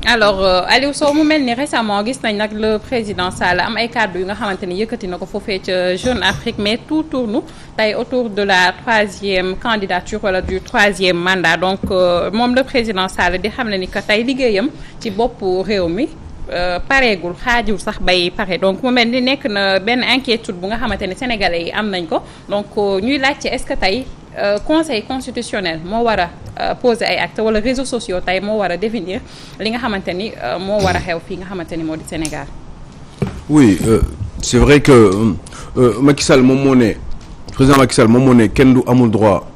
alors Aliou Sow mu mel ni récemment gis nañ nag le président Sall am ay kàddu yu nga xamante ni yëkkati na ko foofee ca Jeune Afrique mais tout tourne tey autour de la troisième candidature wala du troisième mandat donc moom le président Sall di xam ne ni que tey liggéeyam ci boppu réew mi pareegul xaajul sax bay pare donc mu mel ni nekk na benn inquiétude bu nga xamante ni sénégalais yi am nañ ko donc ñuy laajte est-ce que tey conseil constitutionnel moo war a poser ay actes wala réseaux sociaux tey moo war a définir li nga xamante ni moo war a xew fii nga xamante ni moo di Sénégal. oui c'est vrai que Macky Sall moom moo ne président Macky Sall moom moo ne kenn du amul droit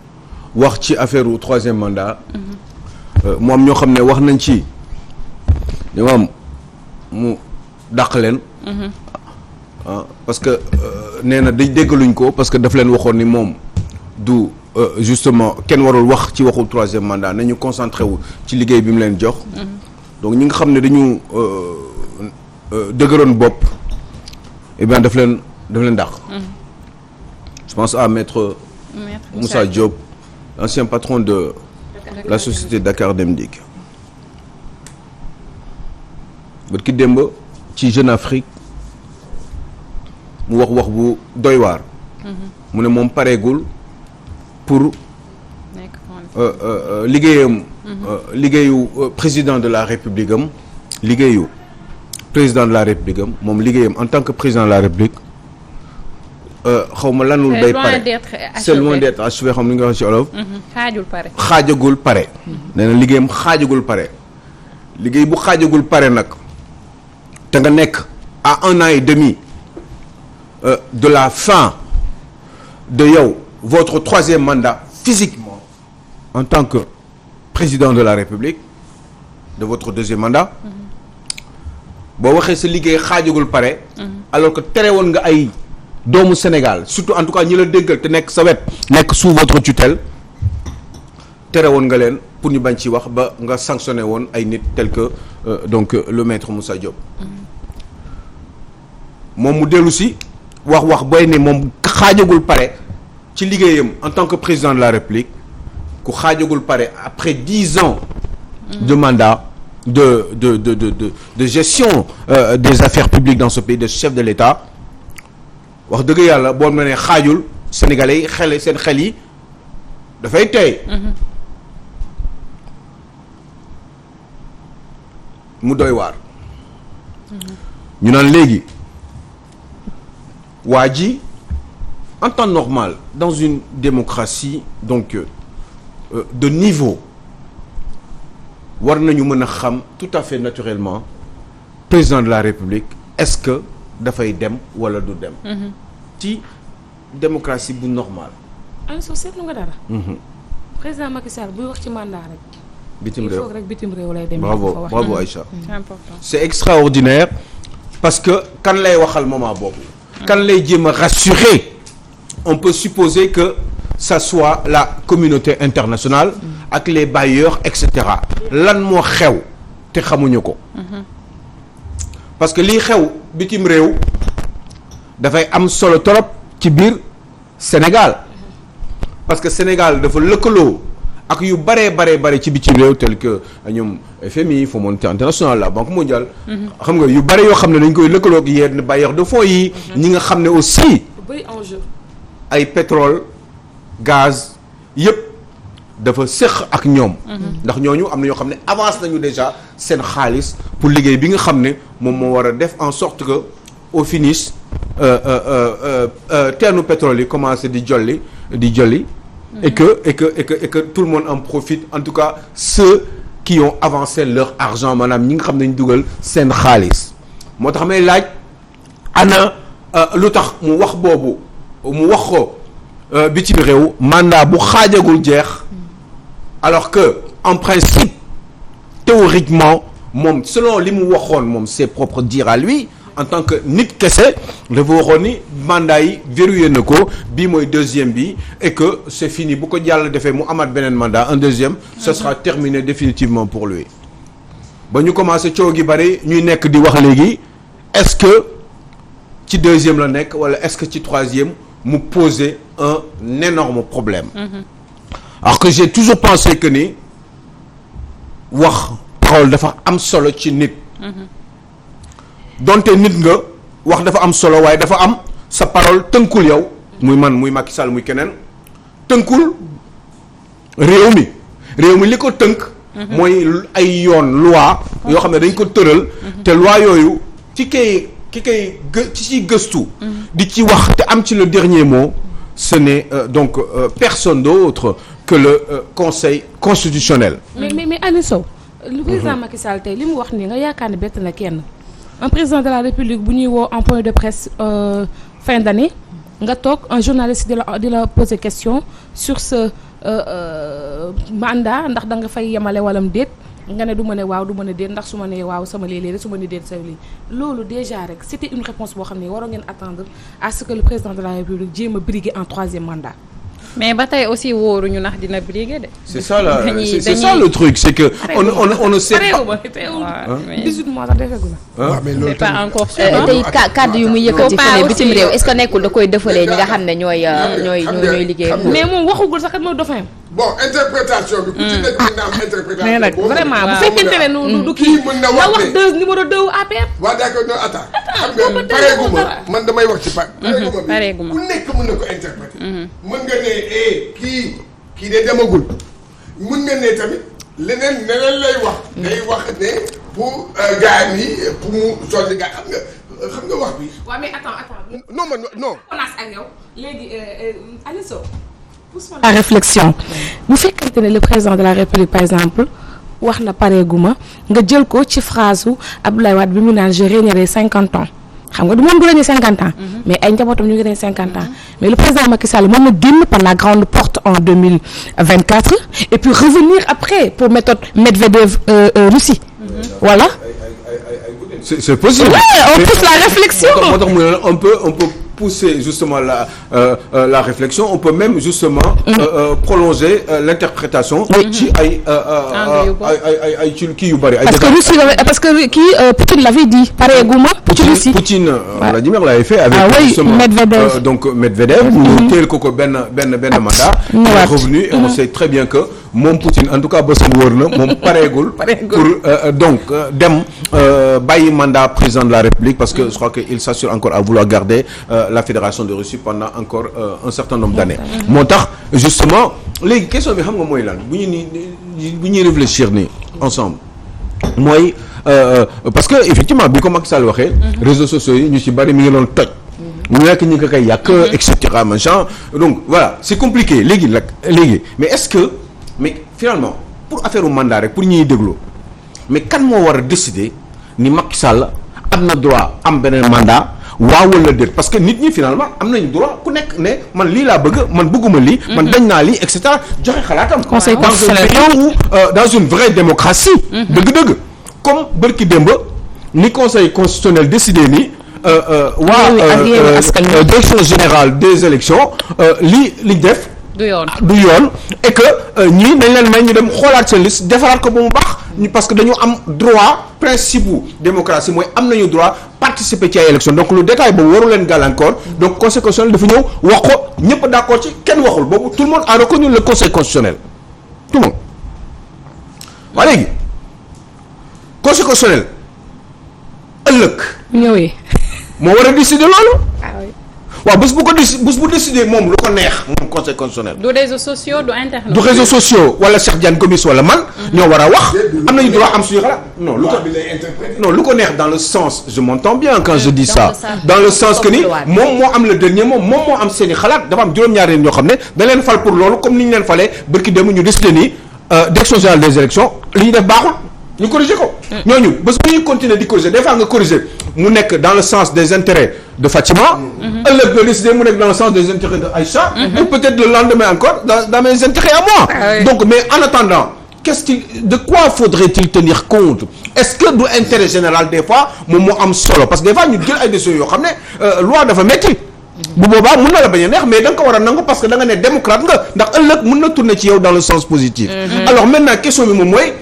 wax ci affaire u troisième mandat. mu am ñoo xam ne wax nañ ci ñoo am mu dàq leen. parce que nee na déggaluñ ko parce que daf leen waxoon ni moom du. justement kenn warul wax ci waxu troisième mandat nañu concentré wu ci liggéey bi mu leen jox. donc ñi nga xam ne dañu dëgëroon bopp eh bien daf leen dàq. je pense à maître Moussa Diop ancien patron de la société Dakar Dem Dikk. ba ki démb ci Jeune Afrique mu wax bu doy waar. mu ne moom pareegul. pour liggéeyam liggéeyu président de la république am liggéeyu président de la république am moom liggéeyam en tant que président de la république xaw ma lanul day pare c'est loin d'être achevé xam ni nga wax ci olof xaajagul pare nee na liggéeyam xaajagul pare liggéey bu xaajagul pare nag te nga nekk à 1 an et demi de la fin de yow votre troisième mandat physiquement en tant que président de la République de votre deuxième mandat boo waxee sa liggéey xaajagul pare alors que tere woon nga ay doomu Sénégal surtout en tout cas ñi la déggal te nekk sa wet nekk sous votre tutelle tere woon nga leen pour ñu bañ ci wax ba nga sanctionné woon ay nit tel que donc le maître Moussa Diop moom mu dellu si wax booy ne moom xaajagul pare ci liggéeyam en tant que président de la République ku xaajagul pare après 10 ans de mandat de gestion des affaires publiques dans ce pays de chef de l'État wax dëgg yàlla boo ma ne xaajul sénégalais yi seen xel yi dafay tey mu doy waar ñu naan léegi waa ji en temps normal dans une démocratie donc de niveau war nañu mën a xam tout à fait naturellement président de la République est-ce que dafay dem wala du dem ci démocratie bu normal Aliou Sow seetlu nga dara président Macky Sall buy wax ci mandat rek bitim réew rek bitim réew lay dem bravo Aïcha c'est important c'est extraordinaire parce que kan lay waxal moment boobu kan lay jéem a rassurer on peut supposer que ça soit la communauté internationale ak les bailleurs et cetera lan moo xew te xamuñu ko parce que lii xew bitim réew dafay am solo trop ci biir Sénégal parce que Sénégal dafa lëkkaloo ak yu bare ci bitim réew tel que ñoom FMI Fonds monétaire international la Banque mondiale xam nga yu bare yoo xam ne dañ koy lëkkaloo ak yenn bailleurs de fonds yi ñi nga xam ne aussi ay pétrole gaz yëpp dafa séq ak ñoom ndax ñooñu am na ñoo xam ne avance nañu déjà seen xaalis pour liggéey bi nga xam ne moom moo war a def en sorte que au finish teenu pétrole yi commencé di jolli et que tout le monde en profite en tout cas ceux qui ont avancé leur argent maanaam ñi nga xam ne ñu dugal seen xaalis moo tax may laaj ana lu tax mu wax boobu mu wax ko bitim réew mandat bu xaajagul jeex alors que en principe théoriquement moom selon li mu waxoon moom ses propres dires à lui en tant que nit kese dafa waxoon ni mandat yi verrouillé na ko bii mooy deuxième bi et que c'est fini bu ko yàlla defee mu amaat beneen mandat un deuxième ce sera terminé définitivement pour lui ba ñu commencé coow gi bari ñuy nekk di wax léegi est-ce que ci deuxième la nekk wala est-ce que ci troisième mu poser un énorme problème alors que j'ai toujours pensé que ni wax parole dafa am solo ci nit. donte nit nga wax dafa am solo waaye dafa am sa parole tënkul yow muy man muy Macky Sall muy keneen tënkul réew mi li ko tënk. mooy ay yoon loi yoo xam ne dañ ko tëral. te loi yooyu ci ci gëstu. di ci wax te am ci le dernier mot ce n'est donc personne d'autre que le conseil constitutionnel. mais Aliou Sow. le président Macky Sall tey li mu wax nii nga yaakaar ne bett na kenn. un président de la République bu ñuy woo en point de presse fin d'année nga toog un journaliste di la poser question sur ce mandat ndax da nga fay yemale walam déet nga ne du ma ne waaw du ma ne déet ndax su ma nee waaw sama léeg-léeg su ma ne déet sa lii loolu déjà rek c'était une réponse boo xam ne waroon ngeen attendre à ce que le président de la République jéem a briguer un 3e mandat. mais ba tey aussi wóoruñu ndax dina briguer de. c'est ça le truc c'est que on ne sait pas. 18 mois sax defegu na. waaw mais loolu c'est pas encore sûr. tey kàddu yu muy yëkkati fële bitim réew est-ce que nekkul da koy defalee ñi nga xam ne ñooy liggéey. mais moom waxugul sax kat mooy dauphin. bon interprétation bi. ku ci nekk mën na am interprétation. mais nag vraiment bu fekkente ne du kii mën na wax ne deux numéro 2 APR. waaw d'accord non attends. xam nga pareeguma man damay wax ci pareeguma ku nekk mën na ko interpréter. mën nga ne kii de demagul. mën nga ne tamit leneen lay wax. day wax ne pour gars yi pour mu solli gars xam nga wax bi. waaw mais attends. non man non. on ak yow léegi Aliou Sow. la réflexion bu fekkante ne le président de la République par exemple wax na pareeguma nga jël ko ci phrase su Abdoulaye Wade bi mu naan je régnerai 50 ans xam nga du moom du régner 50 ans. mais ay njabootam ñu ngi régner 50 ans. mais le président Macky Sall moom na génn par la grande porte en 2024 et puis revenir après pour méthode Medvedev Russie. Voilà. C'est possible. Ouais, on pousse la réflexion. On peut pousser justement la réflexion, on peut même justement prolonger l'interprétation ci ay ci kii yu bari. parce que kii Poutine l'avait dit pareeguma ci Poutine Vladimir l'avait fait avec justement Medvedev. donc Medvedev ñu teel ko benn mandat il est revenu et on sait très bien que moom Poutine en tout cas bësam wóor na moom pareegul pour donc dem bàyyi mandat président de la République parce que je crois que il s'assure encore à vouloir garder la Fédération de Russie pendant encore un certain nombre d'années moo tax justement léegi question bi xam nga mooy lan bu ñuy réfléchir ni ensemble mooy parce que effectivement bi ko Macky Sall waxee réseaux sociaux yi ñu ci bari mi ngi doon toj mu nekk ñi nga koy yàq et cetera machin donc voilà c'est compliqué léegi mais est-ce que mais finalement pour affaire u mandat rek pour ñuy déglu mais kan moo war a décider ni Macky Sall am na droit am beneen mandat waaw wala déet parce que nit ñi finalement am nañu droit ku nekk ne man lii laa bëgg man bëgguma lii man dañ naa lii et cetera joxe xalaatam dans une vraie démocratie dëgg-dëgg comme bërki démb ni conseil constitutionnel décidé ni direction générale des élections li def du yoon et que ñii dañ leen may ñu dem xoolaat seen liste defaraat ko ba mu baax parce que dañu am droit principe bu démocratie mooy am nañu droit participer ci ay élections donc lu détail boobu waru leen gàllankoor donc conseil constitutionnel dafa ñëw wax ko ñëpp d'accord ci kenn waxul boobu tout le monde a reconnu le conseil constitutionnel tout le monde waa léegi conseil constitutionnel ëllëg ñëwee moo war a décider loolu waaw bés bu décider moom lu ko neex moom conseil constitutionnel. du réseaux sociaux du internet. du réseaux sociaux wala Cheikh Diagne Gomis wala man. ñoo war a wax am nañu droit am suñu xalaat. non lu ko neex dans le sens je m'entends bien quand je dis ça. dans le sens que ni moom moo am le dernier moom moo am seen i xalaat dafa am juróom-ñaari ñoo xam ne dañ leen fal pour loolu comme ni ñu leen falee barki dem ñu décider ni direction générale des élections li ñu def baaxul. ñu corriger ko. ñooñu bés bu ñuy continuer di corriger des fois nga corriger mu nekk dans le sens des intérêts de Fatima. ëllëg nga décider mu nekk dans le sens des intérêts de Aïcha. ou peut-être le lendemain encore dans mes intérêts à moi. donc mais en attendant de quoi faudrait-il tenir compte est-ce que du intérêt général des fois moom moo am solo parce que des fois ñu jël ay décisions yoo xam ne loi dafa métti. bu boobaa mun na la bañ a neex mais da nga ko war a nangu parce que da nga ne démocrate nga ndax ëllëg mun na tourner ci yow dans le sens positif. alors maintenant question bi moom mooy.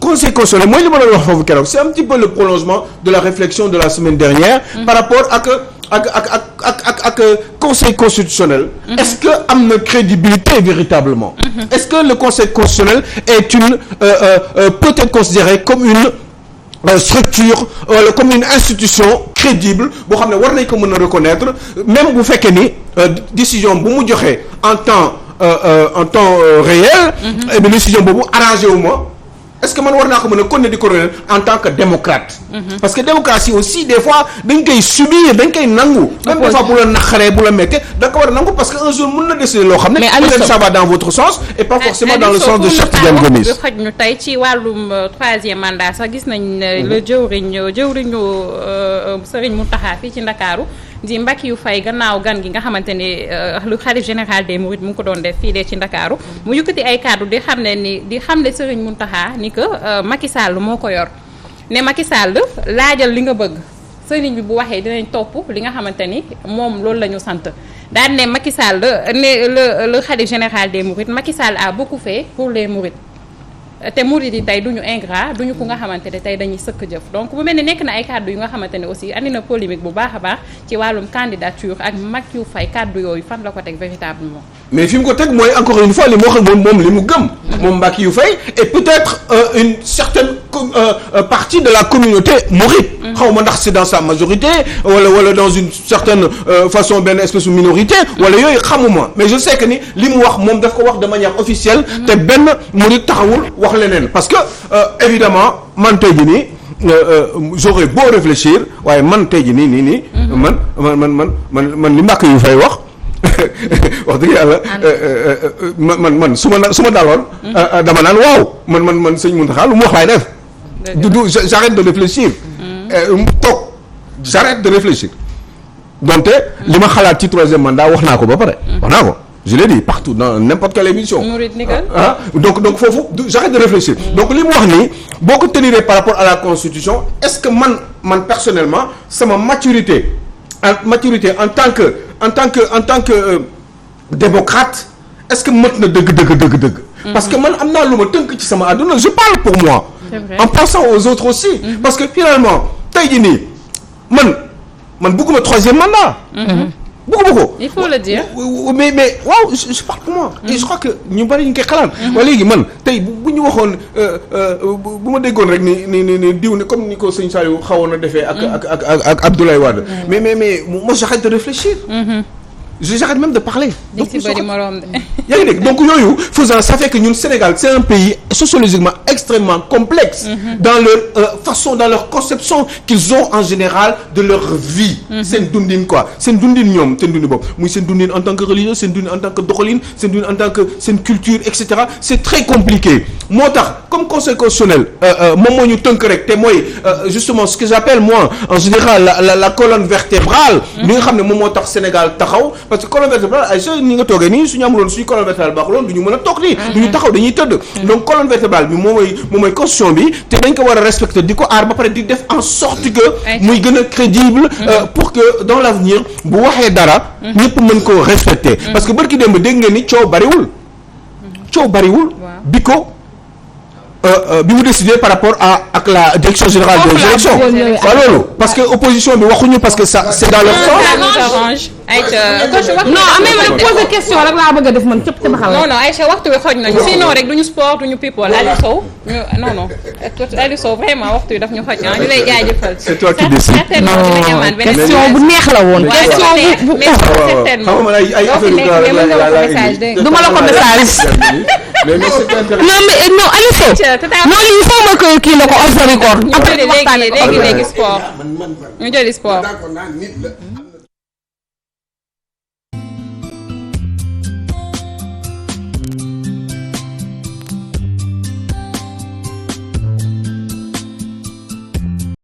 conseil constitutionnel mooy li ma doon wax foofu keroog c'est un petit peu le prolongement de la réflexion de la semaine dernière par rapport ak conseil constitutionnel. Est-ce que am na crédibilité véritablement. Est-ce que le conseil constitutionnel est peut être considéré comme une structure comme une institution crédible boo xam ne war nañ ko mën a reconnaître même bu fekkee ni décision bu mu joxe en temps réel. et bien décision boobu arrangé wu ma. Est-ce que man war naa ko mën a continuer di ko reconnaître en tant que démocrate. Parce que démocratie aussi des fois dañ koy subir dañ koy nangu. même des fois bu la naqaree bu la mettee da nga ko war a nangu parce que un jour mën na décider loo xam ne. peut-être ça va dans votre sens et pas forcément dans le sens de Cheikh Tidiane Gomis. xoj ñu tey ci wàllum troisième mandat sax gis nañ le jëwriñu Serigne Mountakha fii ci Ndakaaru di Mbackiyou Faye gannaaw gan gi nga xamante ni lu xalif général des Mourides mu ngi ko doon def fii de ci Ndakaaru mu yëkkati ay kàddu di xam ne Serigne Mountakha ni que Macky Sall moo ko yor ne Macky Sall laajal li nga bëgg sëriñ bi bu waxee dinañ topp li nga xamante ni moom loolu la ñu sant daan ne Macky Sall ne le khalife général des Mourides Macky Sall a beaucoup fait pour les Mourides te Mourides yi tey duñu ingrat duñu ku nga xamante ne tey dañuy sëkk jëf donc bu mel ne nekk na ay kàddu yu nga xamante ne aussi andi na polémique bu baax a baax ci wàllum candidature ak Mbackiyou Faye kàddu yooyu fan la ko teg véritablement. mais fi mu ko teg mooy encore une fois li mu wax moom li mu gëm. moom Mbackiyou Faye et peut-être une certaine partie de la communauté mouride. xaw ma ndax c'est dans sa majorité wala dans une certaine façon benn espèce de minorité. wala yooyu xamuma mais je sais que ni li mu wax moom daf ko wax de manière officielle. te benn mouride taxawul wax leneen parce que évidemment man tey jii nii j'aurais beau réfléchir waaye man tey jii nii man li Mbackiyou Faye wax. wax dëgg yàlla man su ma daloon dama naan waaw man sëñ Mountakha lu mu wax laay def j'arrête de réfléchir toog j'arrête de réfléchir donte li ma xalaat ci troisième mandat wax naa ko ba pare wax naa ko je l'ai dit partout dans n'importe quelle émission donc foofu j'arrête de réfléchir donc li mu wax nii boo ko tenir par rapport à la constitution est-ce que man personnellement sama maturité en tant que démocrate est-ce que mët na dëgg. parce que man am naa lu ma tënk ci sama àdduna je parle pour moi. en pensant aux autres aussi. parce que finalement tey jii nii man bëgguma troisième mandat. bëgguma ko. il faut le dire. mais waaw je parle pour moi. et je crois que ñu bari ñu koy xalaat. waaye léegi man tey bu ñu waxoon bu ma déggoon rek ni diw ni comme ni ko sëñ Saliou xawoon na defee. ak Abdoulaye Wade. mais moi j'arrête de réfléchir. j'arrête même de parler. donc yaa ngi dégg donc yooyu faisant ça fait que ñun Sénégal c'est un pays sociologiquement extrêmement complexe. dans leur façon dans leur conception qu'ils ont en général de leur vie. seen dundin quoi seen dundin ñoom seen dundin boobu muy seen dundin en tant que religieux seen dundin en tant que doxalin seen dundin en tant que seen culture et cetera c'est très compliqué moo tax comme conseil constitutionnel moom moo ñu tënk rek te mooy justement ce que j'appelle moi en général la colonne vertébrale. li nga xam ne moom moo tax Sénégal taxaw. parce que colonne vertébrale ay sa ñi nga toogee nii suñu amuloon suñu colonne vertébrale baaxuloon du ñu mën a toog nii du ñu taxaw dañuy tëdd donc colonne vertébrale bi moom mooy constitution bi te dañ ko war a respecter di ko aar ba pare di def en sorte que muy gën a crédible pour que dans l'avenir bu waxee dara ñëpp mën koo respecter parce que bërki démb dégg ngeen ni coow bariwul bi mu décidé par rapport ak la direction générale des élections waaw loolu parce que opposition bi waxuñu parce que ça c'est dans leur sens. non amee ma poser question rek laa bëgg a def man cëpp te ma xam. non Aïcha waxtu wi xoj nañu sinon rek duñu sport duñu people Aliou Sow non Aliou Sow vraiment waxtu wi daf ñu xoj ñu lay jaajëfal. c'est toi qui décides. question bu neex la woon. question bu certainement ay affaire du ma la ko message. non Aliou Sow non il faut ma que kii la ko off the record. léegi sport ñu jëli sport.